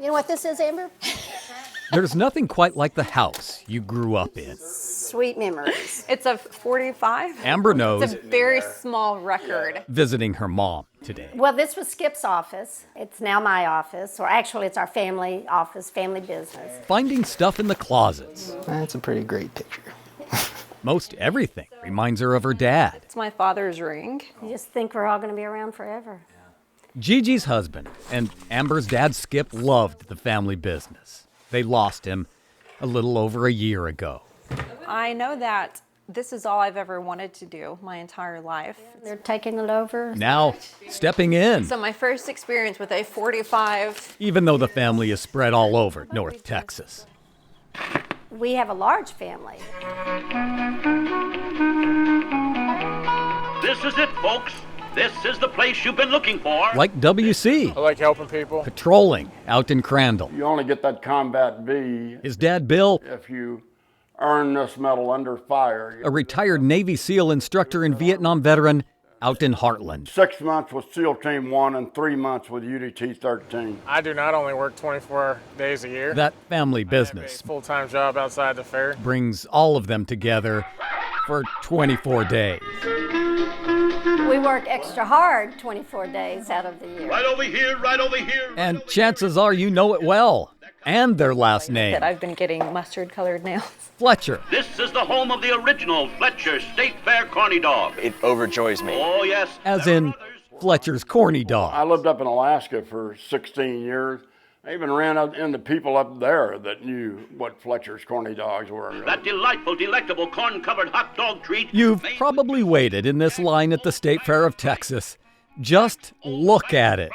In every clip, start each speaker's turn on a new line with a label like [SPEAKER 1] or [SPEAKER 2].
[SPEAKER 1] You know what this is, Amber?
[SPEAKER 2] There's nothing quite like the house you grew up in.
[SPEAKER 1] Sweet memories.
[SPEAKER 3] It's a 45.
[SPEAKER 2] Amber knows.
[SPEAKER 3] It's a very small record.
[SPEAKER 2] Visiting her mom today.
[SPEAKER 1] Well, this was Skip's office. It's now my office, or actually it's our family office, family business.
[SPEAKER 2] Finding stuff in the closets.
[SPEAKER 4] That's a pretty great picture.
[SPEAKER 2] Most everything reminds her of her dad.
[SPEAKER 3] It's my father's ring.
[SPEAKER 1] You just think we're all going to be around forever.
[SPEAKER 2] Gigi's husband and Amber's dad, Skip, loved the family business. They lost him a little over a year ago.
[SPEAKER 3] I know that this is all I've ever wanted to do my entire life.
[SPEAKER 1] They're taking it over.
[SPEAKER 2] Now, stepping in,
[SPEAKER 3] So my first experience with a 45.
[SPEAKER 2] even though the family is spread all over North Texas.
[SPEAKER 1] We have a large family.
[SPEAKER 5] This is it, folks. This is the place you've been looking for.
[SPEAKER 2] Like WC,
[SPEAKER 6] I like helping people.
[SPEAKER 2] patrolling out in Crandall.
[SPEAKER 7] You only get that combat V
[SPEAKER 2] His dad, Bill,
[SPEAKER 7] if you earn this medal under fire.
[SPEAKER 2] a retired Navy SEAL instructor and Vietnam veteran out in Heartland.
[SPEAKER 7] 6 months with SEAL Team 1 and 3 months with UDT 13.
[SPEAKER 6] I do not only work 24 days a year.
[SPEAKER 2] That family
[SPEAKER 6] I have a
[SPEAKER 2] business
[SPEAKER 6] full-time job outside the fair.
[SPEAKER 2] brings all of them together for 24 days.
[SPEAKER 1] We work extra hard 24 days out of the year.
[SPEAKER 5] Right over here, right over here.
[SPEAKER 2] And chances are you know it well. And their last name,
[SPEAKER 3] That I've been getting mustard-colored nails.
[SPEAKER 2] Fletcher.
[SPEAKER 5] This is the home of the original Fletcher State Fair corny dog.
[SPEAKER 4] It overjoys me.
[SPEAKER 5] Oh, yes.
[SPEAKER 2] As
[SPEAKER 5] there are
[SPEAKER 2] in
[SPEAKER 5] others.
[SPEAKER 2] Fletcher's corny
[SPEAKER 7] I
[SPEAKER 2] dog.
[SPEAKER 7] lived up in Alaska for 16 years. I even ran up into people up there that knew what Fletcher's corny dogs were.
[SPEAKER 5] That delightful, delectable corn-covered hot dog treat.
[SPEAKER 2] You've
[SPEAKER 5] made
[SPEAKER 2] probably waited in this line at the State Fair of Texas. Just look at it.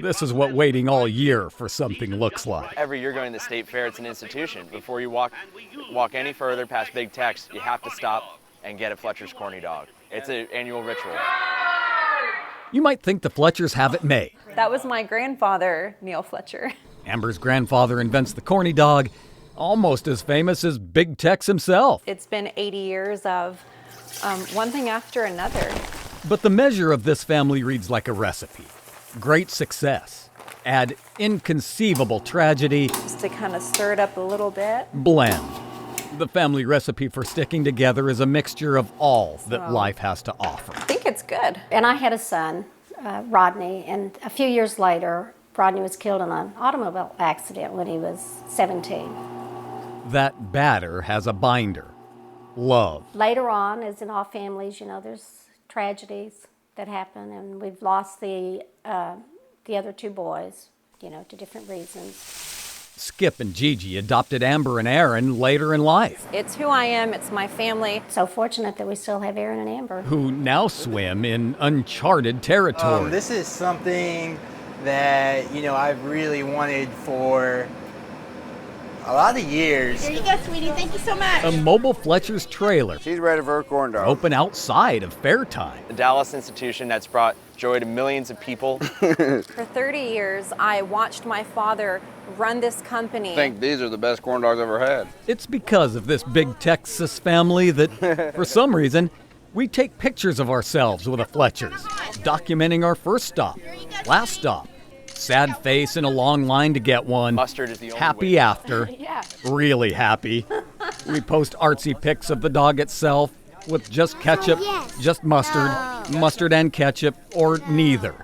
[SPEAKER 2] This is what waiting all year for something looks like.
[SPEAKER 4] Every year going to the state fair, it's an institution. Before you walk any further past Big Tex, you have to stop and get a Fletcher's corny dog. It's an annual ritual.
[SPEAKER 2] You might think the Fletchers have it made.
[SPEAKER 3] That was my grandfather, Neil Fletcher.
[SPEAKER 2] Amber's grandfather invents the corny dog, almost as famous as Big Tex himself.
[SPEAKER 3] It's been 80 years of one thing after another.
[SPEAKER 2] But the measure of this family reads like a recipe. Great success. Add inconceivable tragedy.
[SPEAKER 3] Just to kind of stir it up a little bit.
[SPEAKER 2] Blend. The family recipe for sticking together is a mixture of all that life has to offer.
[SPEAKER 3] I think it's good.
[SPEAKER 1] And I had a son, Rodney, and a few years later, Rodney was killed in an automobile accident when he was 17.
[SPEAKER 2] That batter has a binder. Love.
[SPEAKER 1] Later on, as in all families, you know, there's tragedies that happen, and we've lost the other two boys, you know, to different reasons.
[SPEAKER 2] Skip and Gigi adopted Amber and Aaron later in life,
[SPEAKER 3] It's who I am. It's my family.
[SPEAKER 1] So fortunate that we still have Aaron and Amber.
[SPEAKER 2] who now swim in uncharted territory.
[SPEAKER 8] This is something that, I've really wanted for a lot of years.
[SPEAKER 9] Here you go, sweetie. Thank you so much.
[SPEAKER 2] A mobile Fletcher's trailer
[SPEAKER 7] She's ready for her corn dog.
[SPEAKER 2] open outside of fair time.
[SPEAKER 4] The Dallas institution that's brought joy to millions of people.
[SPEAKER 3] For 30 years, I watched my father run this company.
[SPEAKER 7] I think these are the best corn dogs I've ever had.
[SPEAKER 2] It's because of this big Texas family that, for some reason, we take pictures of ourselves with a Fletcher's, documenting our first stop, last stop, sad face in a long line to get one,
[SPEAKER 4] Mustard is the only
[SPEAKER 2] happy
[SPEAKER 4] way.
[SPEAKER 2] after,
[SPEAKER 1] Yeah.
[SPEAKER 2] really happy. We post artsy pics of the dog itself with just ketchup, just mustard, mustard and ketchup, or neither.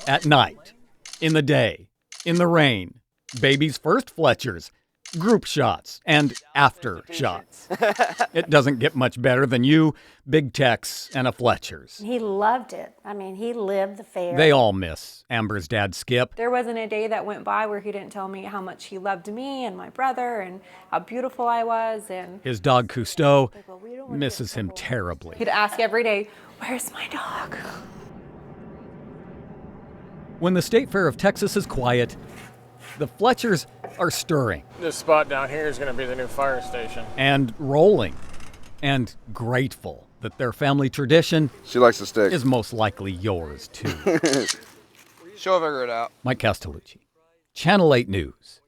[SPEAKER 2] At night, in the day, in the rain, baby's first Fletchers, group shots, and after shots. It doesn't get much better than you, Big Tex, and a Fletcher's.
[SPEAKER 1] He loved it. I mean, he lived the fair.
[SPEAKER 2] They all miss Amber's dad, Skip.
[SPEAKER 3] There wasn't a day that went by where he didn't tell me how much he loved me and my brother and how beautiful I was. And
[SPEAKER 2] His dog, Cousteau,
[SPEAKER 3] well, we don't wanna
[SPEAKER 2] misses
[SPEAKER 3] get in
[SPEAKER 2] him
[SPEAKER 3] trouble.
[SPEAKER 2] terribly.
[SPEAKER 3] He'd ask every day, "Where's my dog?"
[SPEAKER 2] When the State Fair of Texas is quiet, the Fletchers are stirring
[SPEAKER 6] This spot down here is going to be the new fire station.
[SPEAKER 2] and rolling and grateful that their family tradition
[SPEAKER 7] She likes the stick.
[SPEAKER 2] is most likely yours, too.
[SPEAKER 7] She'll figure it out.
[SPEAKER 2] Mike Castellucci, Channel 8 News.